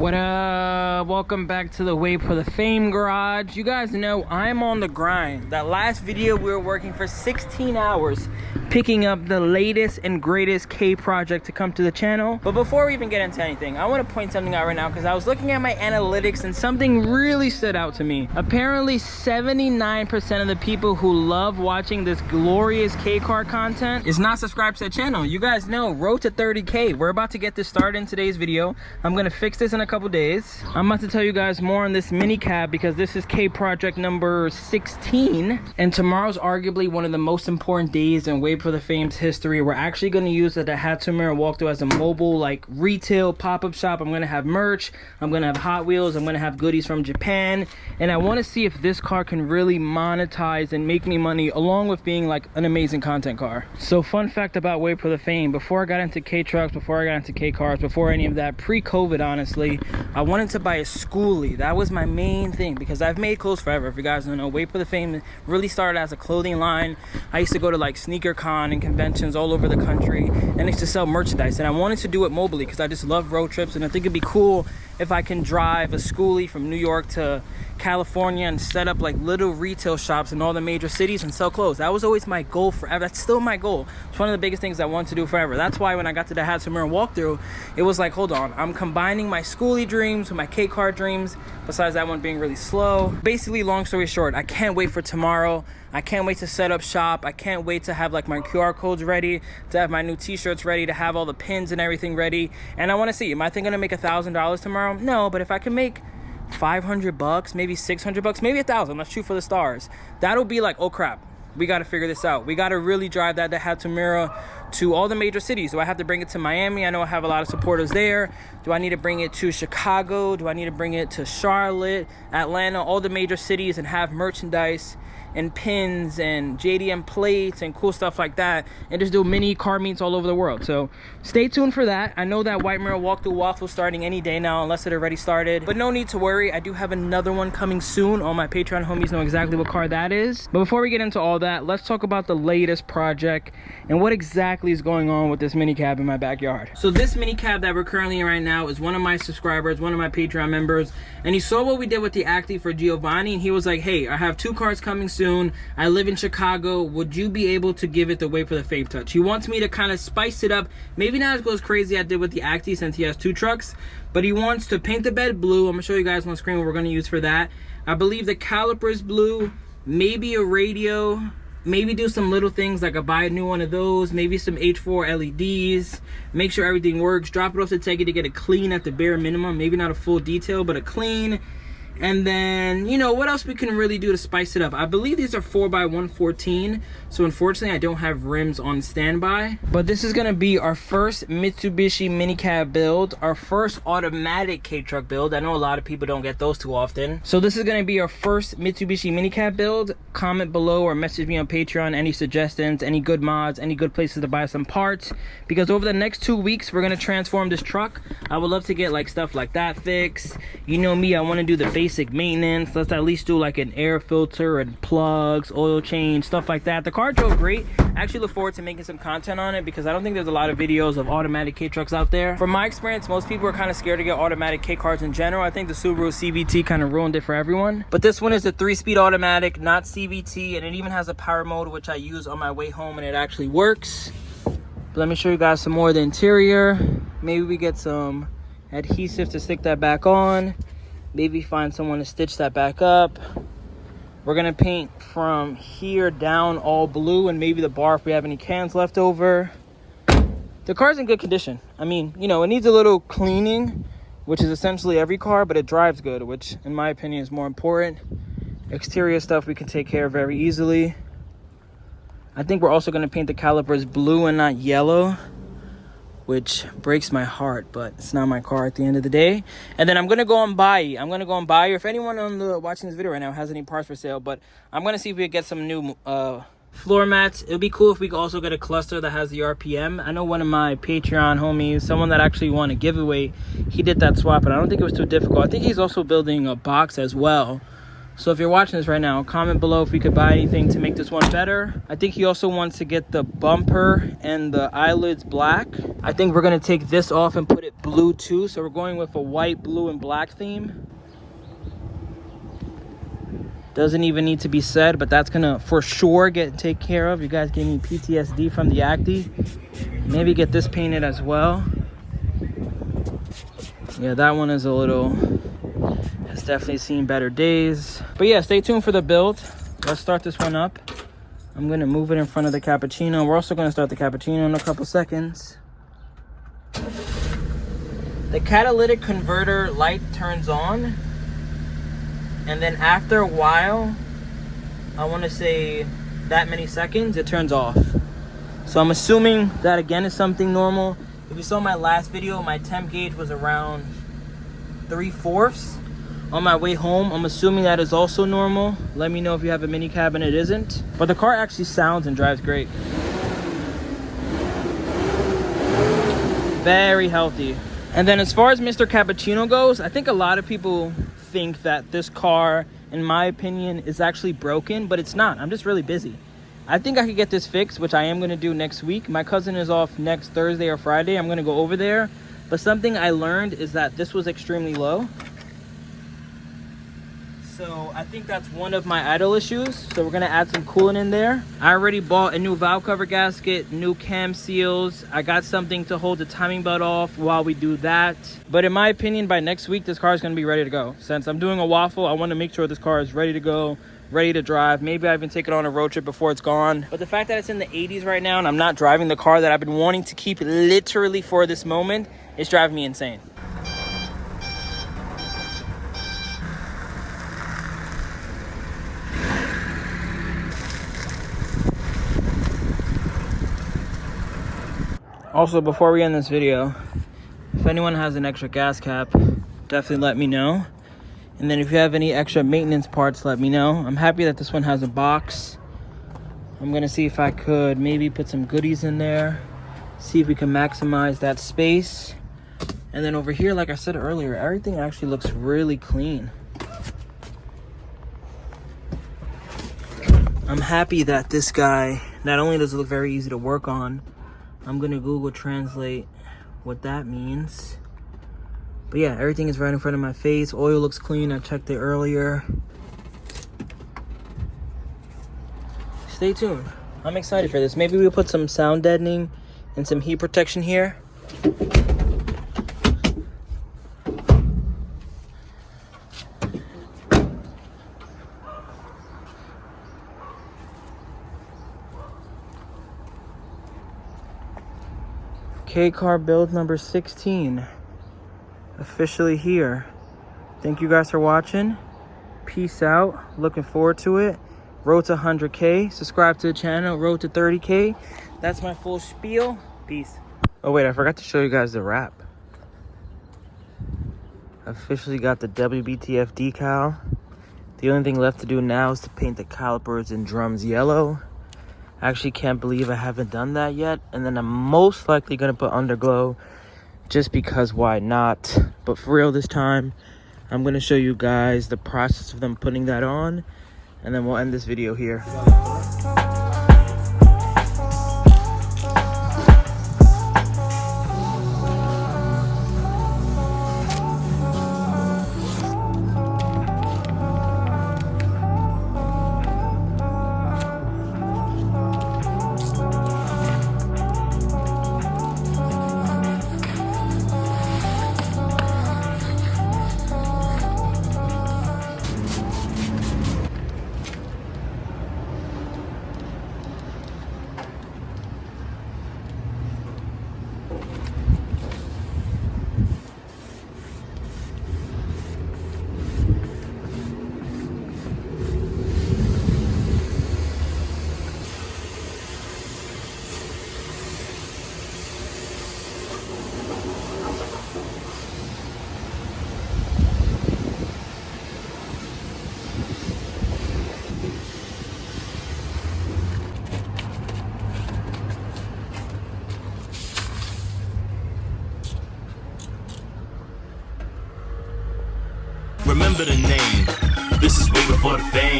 What up? Welcome back to the Way for the Fame garage. You guys know I'm on the grind. That last video we were working for 16 hours picking up the latest and greatest K project to come to the channel. But before we even get into anything, I want to point something out right now because I was looking at my analytics and something really stood out to me. Apparently 79% of the people who love watching this glorious K car content is not subscribed to the channel. You guys know, road to 30K. We're about to get this started in today's video. I'm gonna fix this in a couple days. I'm about to tell you guys more on this minicab because this is K project number 16, and tomorrow's arguably one of the most important days in Way for the Fame's history. We're actually going to use the Daihatsu Mirror walkthrough as a mobile like retail pop-up shop. I'm going to have merch, I'm going to have Hot Wheels, I'm going to have goodies from Japan, and I want to see if this car can really monetize and make me money along with being like an amazing content car. So fun fact about Way for the Fame, before I got into K trucks, before I got into K cars, before any of that, pre-COVID honestly, I wanted to buy a schoolie. That was my main thing because I've made clothes forever. If you guys don't know, Way for the Fame really started as a clothing line. I used to go to like sneaker con and conventions all over the country, and I used to sell merchandise, and I wanted to do it mobily because I just love road trips, and I think it'd be cool if I can drive a schoolie from New York to California and set up like little retail shops in all the major cities and sell clothes. That was always my goal forever. That's still my goal. It's one of the biggest things I want to do forever. That's why when I got to the Daihatsu Mirror walkthrough, it was like, hold on, I'm combining my schoolie dreams with my K car dreams, besides that one being really slow. Basically, long story short, I can't wait for tomorrow. I can't wait to set up shop. I can't wait to have like my QR codes ready, to have my new t-shirts ready, to have all the pins and everything ready. And I want to see, am I thinking to make $1,000 tomorrow? No, but if I can make 500 bucks, maybe 600 bucks, maybe 1,000, let's shoot for the stars. That'll be like, oh crap, we got to figure this out. We got to really drive that Daihatsu Mirror to all the major cities. Do I have to bring it to Miami? I know I have a lot of supporters there. Do I need to bring it to Chicago? Do I need to bring it to Charlotte, Atlanta, all the major cities, and have merchandise and pins and JDM plates and cool stuff like that, and just do mini car meets all over the world? So stay tuned for that. I know that White Mirror walkthrough waffle starting any day now, unless it already started, but no need to worry. I do have another one coming soon. All my Patreon homies know exactly what car that is. But before we get into all that, let's talk about the latest project and what exactly is going on with this minicab in my backyard. So this minicab that we're currently in right now is one of my subscribers, one of my Patreon members, and he saw what we did with the Acti for Giovanni, and he was like, hey, I have 2 cars coming soon. I live in Chicago. Would you be able to give it the Way for the Fame touch? He wants me to kind of spice it up. Maybe not as crazy as I did with the Acti since he has 2 trucks, but he wants to paint the bed blue. I'm gonna show you guys on screen what we're gonna use for that. I believe the calipers blue, maybe a radio, maybe do some little things like buy a new one of those, maybe some H4 LEDs, make sure everything works, drop it off to Teggy to get it clean at the bare minimum, maybe not a full detail, but a clean. And then, you know, what else we can really do to spice it up? I believe these are 4x114, so unfortunately I don't have rims on standby. But this is gonna be our first Mitsubishi Minicab build, our first automatic K-truck build. I know a lot of people don't get those too often. So this is gonna be our first Mitsubishi Minicab build. Comment below or message me on Patreon any suggestions, any good mods, any good places to buy some parts. Because over the next 2 weeks, we're gonna transform this truck. I would love to get like stuff like that fixed. You know me, I wanna do the basic maintenance. Let's at least do like an air filter and plugs, oil change, stuff like that. The car drove great. I actually look forward to making some content on it because I don't think there's a lot of videos of automatic K trucks out there. From my experience, most people are kind of scared to get automatic K cars in general. I think the Subaru CVT kind of ruined it for everyone. But this one is a 3-speed automatic, not CVT, and it even has a power mode, which I use on my way home, and it actually works. But let me show you guys some more of the interior. Maybe we get some adhesive to stick that back on. Maybe find someone to stitch that back up. We're gonna paint from here down all blue, and maybe the bar if we have any cans left over. The car's in good condition. I mean, you know, it needs a little cleaning, which is essentially every car, but it drives good, which in my opinion is more important. Exterior stuff we can take care of very easily. I think we're also gonna paint the calipers blue and not yellow, which breaks my heart, but it's not my car at the end of the day. And then I'm gonna go on buy. If anyone watching this video right now has any parts for sale, but I'm gonna see if we can get some new floor mats. It would be cool if we could also get a cluster that has the RPM. I know one of my Patreon homies, someone that actually won a giveaway, he did that swap, and I don't think it was too difficult. I think he's also building a box as well. So if you're watching this right now, comment below if we could buy anything to make this one better. I think he also wants to get the bumper and the eyelids black. I think we're gonna take this off and put it blue too. So we're going with a white, blue, and black theme. Doesn't even need to be said, but that's gonna for sure get taken care of. You guys gave me PTSD from the Acti. Maybe get this painted as well. Yeah, that one is a little, it's definitely seen better days. But yeah, stay tuned for the build. Let's start this one up. I'm gonna move it in front of the cappuccino. We're also gonna start the cappuccino in a couple seconds. The catalytic converter light turns on, and then after a while, I want to say that many seconds, it turns off. So I'm assuming that again is something normal. If you saw my last video, my temp gauge was around 3/4 on my way home. I'm assuming that is also normal. Let me know if you have a mini cab and it isn't. But the car actually sounds and drives great. Very healthy. And then as far as Mr. Cappuccino goes, I think a lot of people think that this car, in my opinion, is actually broken, but it's not. I'm just really busy. I think I could get this fixed, which I am going to do next week. My cousin is off next Thursday or Friday. I'm going to go over there. But something I learned is that this was extremely low. So I think that's one of my idle issues. So we're going to add some coolant in there. I already bought a new valve cover gasket, new cam seals. I got something to hold the timing belt off while we do that. But in my opinion, by next week, this car is going to be ready to go. Since I'm doing a waffle, I want to make sure this car is ready to go, ready to drive. Maybe I even take it on a road trip before it's gone. But the fact that it's in the 80s right now and I'm not driving the car that I've been wanting to keep literally for this moment is driving me insane. Also, before we end this video, if anyone has an extra gas cap, definitely let me know. And then if you have any extra maintenance parts, let me know. I'm happy that this one has a box. I'm gonna see if I could maybe put some goodies in there, see if we can maximize that space. And then over here, like I said earlier, everything actually looks really clean. I'm happy that this guy, not only does it look very easy to work on, I'm gonna Google Translate what that means. But yeah, everything is right in front of my face. Oil looks clean, I checked it earlier. Stay tuned, I'm excited for this. Maybe we'll put some sound deadening and some heat protection here. K-car build number 16 officially here. Thank you guys for watching. Peace out, looking forward to it. Road to 100K, subscribe to the channel. Road to 30K. That's my full spiel. Peace. Oh wait, I forgot to show you guys the wrap. Officially got the WBTF decal. The only thing left to do now is to paint the calipers and drums yellow. I actually can't believe I haven't done that yet. And then I'm most likely gonna put underglow just because why not? But for real this time, I'm gonna show you guys the process of them putting that on, and then we'll end this video here. Remember the name. This is way before before the fame.